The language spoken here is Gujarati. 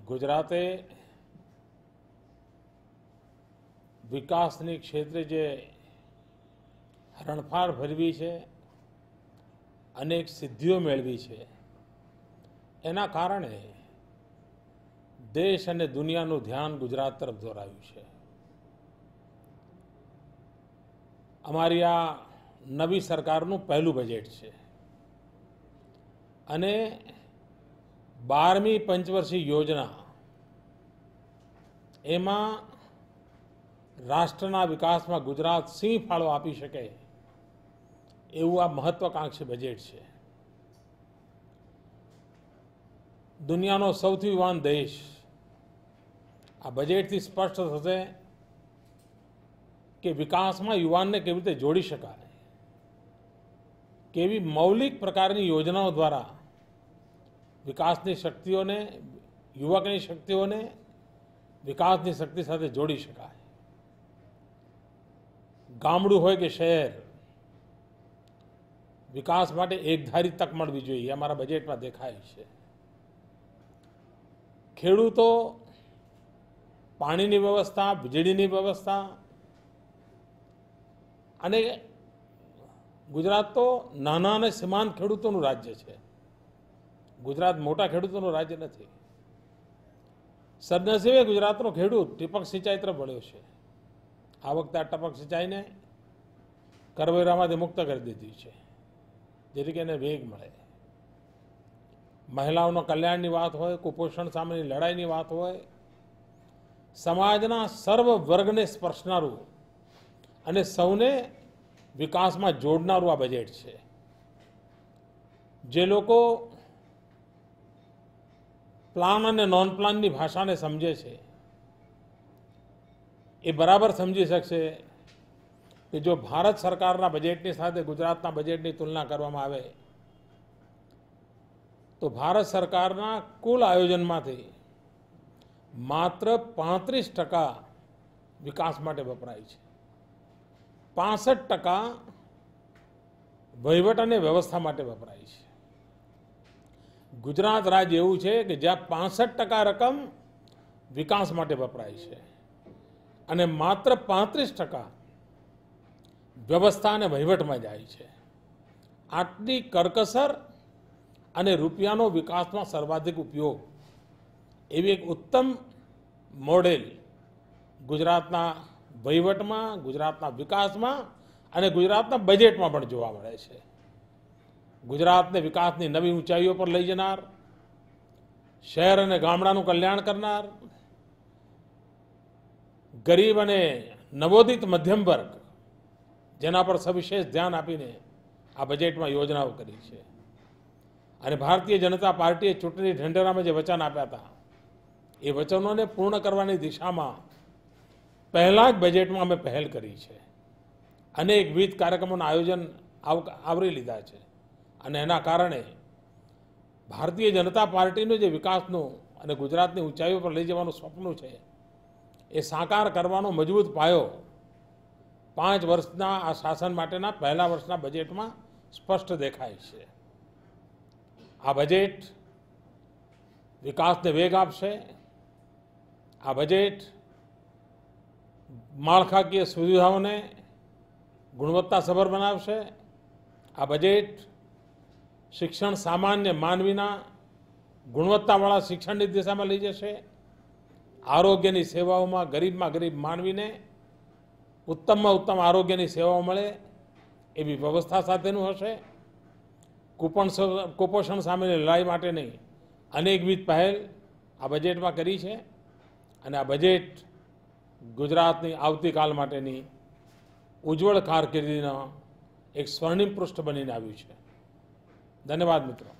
ગુજરાતે વિકાસની ક્ષેત્રે જે હરણફાળ ભરવી છે, અનેક સિદ્ધિઓ મેળવી છે, એના કારણે દેશ અને દુનિયાનું ધ્યાન ગુજરાત તરફ દોરાયું છે. અમારી આ નવી સરકારનું પહેલું બજેટ છે અને 12મી પંચવર્ષીય યોજના એમાં રાષ્ટ્રના વિકાસમાં ગુજરાત સિંહ ફાળો આપી શકે એવું આ મહત્વાકાંક્ષી બજેટ છે. દુનિયાનો સૌથી યુવાન દેશ આ બજેટથી સ્પષ્ટ થશે કે વિકાસમાં યુવાનને કેવી રીતે જોડી શકાય, કેવી મૌલિક પ્રકારની યોજનાઓ દ્વારા વિકાસની શક્તિઓને, યુવકની શક્તિઓને વિકાસની શક્તિ સાથે જોડી શકાય. ગામડું હોય કે શહેર, વિકાસ માટે એકધારી તક મળવી જોઈએ, અમારા બજેટમાં દેખાય છે. ખેડૂતો પાણીની વ્યવસ્થા, વીજળીની વ્યવસ્થા, અને ગુજરાત તો નાના અને સીમાંત ખેડૂતોનું રાજ્ય છે. ગુજરાત મોટા ખેડૂતોનું રાજ્ય નથી. સદનસીબે ગુજરાતનો ખેડૂત ટીપક સિંચાઈ તરફ વળ્યો છે. આ વખતે આ ટપક સિંચાઈને કરવેરામાંથી મુક્ત કરી દીધી છે, જેથી કે એને વેગ મળે. મહિલાઓના કલ્યાણની વાત હોય, કુપોષણ સામેની લડાઈની વાત હોય, સમાજના સર્વ વર્ગને સ્પર્શનારું અને સૌને વિકાસમાં જોડનારું આ બજેટ છે. જે લોકો પ્લાન અને નોન પ્લાનની ભાષાને સમજે છે એ બરાબર સમજી શકશે કે જો ભારત સરકારના બજેટની સાથે ગુજરાતના બજેટની તુલના કરવામાં આવે તો ભારત સરકારના કુલ આયોજનમાંથી માત્ર 35% વિકાસ માટે વપરાય છે. 65% વહીવટ અને વ્યવસ્થા માટે વપરાય છે. ગુજરાત રાજ્ય એવું છે કે જ્યાં 65% રકમ વિકાસ માટે વપરાય છે અને માત્ર 35% વ્યવસ્થા અને વહીવટમાં જાય છે. આટલી કરકસર અને રૂપિયાનો વિકાસમાં સર્વાધિક ઉપયોગ એવી એક ઉત્તમ મોડેલ ગુજરાતના વહીવટમાં, ગુજરાતના વિકાસમાં અને ગુજરાતના બજેટમાં પણ જોવા મળે છે. ગુજરાતને વિકાસની નવી ઊંચાઈઓ પર લઈ જનાર, શહેર અને ગામડાનું કલ્યાણ કરનાર, ગરીબ અને નવોદિત મધ્યમ વર્ગ જેના પર સવિશેષ ધ્યાન આપીને આ બજેટમાં યોજનાઓ કરી છે. અને ભારતીય જનતા પાર્ટીએ ચૂંટણી ઢંઢેરામાં જે વચન આપ્યા હતા એ વચનોને પૂર્ણ કરવાની દિશામાં પહેલા જ બજેટમાં અમે પહેલ કરી છે. અનેકવિધ કાર્યક્રમોના આયોજન આવરી લીધા છે અને એના કારણે ભારતીય જનતા પાર્ટીનું જે વિકાસનું અને ગુજરાતની ઊંચાઈઓ પર લઈ જવાનું સ્વપ્ન છે એ સાકાર કરવાનો મજબૂત પાયો 5 વર્ષના આ શાસન માટેના પહેલા વર્ષના બજેટમાં સ્પષ્ટ દેખાય છે. આ બજેટ વિકાસને વેગ આપશે. આ બજેટ માળખાકીય સુવિધાઓને ગુણવત્તાસભર બનાવશે. આ બજેટ શિક્ષણ સામાન્ય માનવીના ગુણવત્તાવાળા શિક્ષણની દિશામાં લઈ જશે. આરોગ્યની સેવાઓમાં ગરીબમાં ગરીબ માનવીને ઉત્તમમાં ઉત્તમ આરોગ્યની સેવાઓ મળે એવી વ્યવસ્થા સાથેનું હશે. કુપોષણ સામેની લડાઈ માટેની અનેકવિધ પહેલ આ બજેટમાં કરી છે અને આ બજેટ ગુજરાતની આવતીકાલ માટેની ઉજ્જવળ કારકિર્દીના એક સ્વર્ણિમ પૃષ્ઠ બનીને આવ્યું છે. ધન્યવાદ મિત્રો.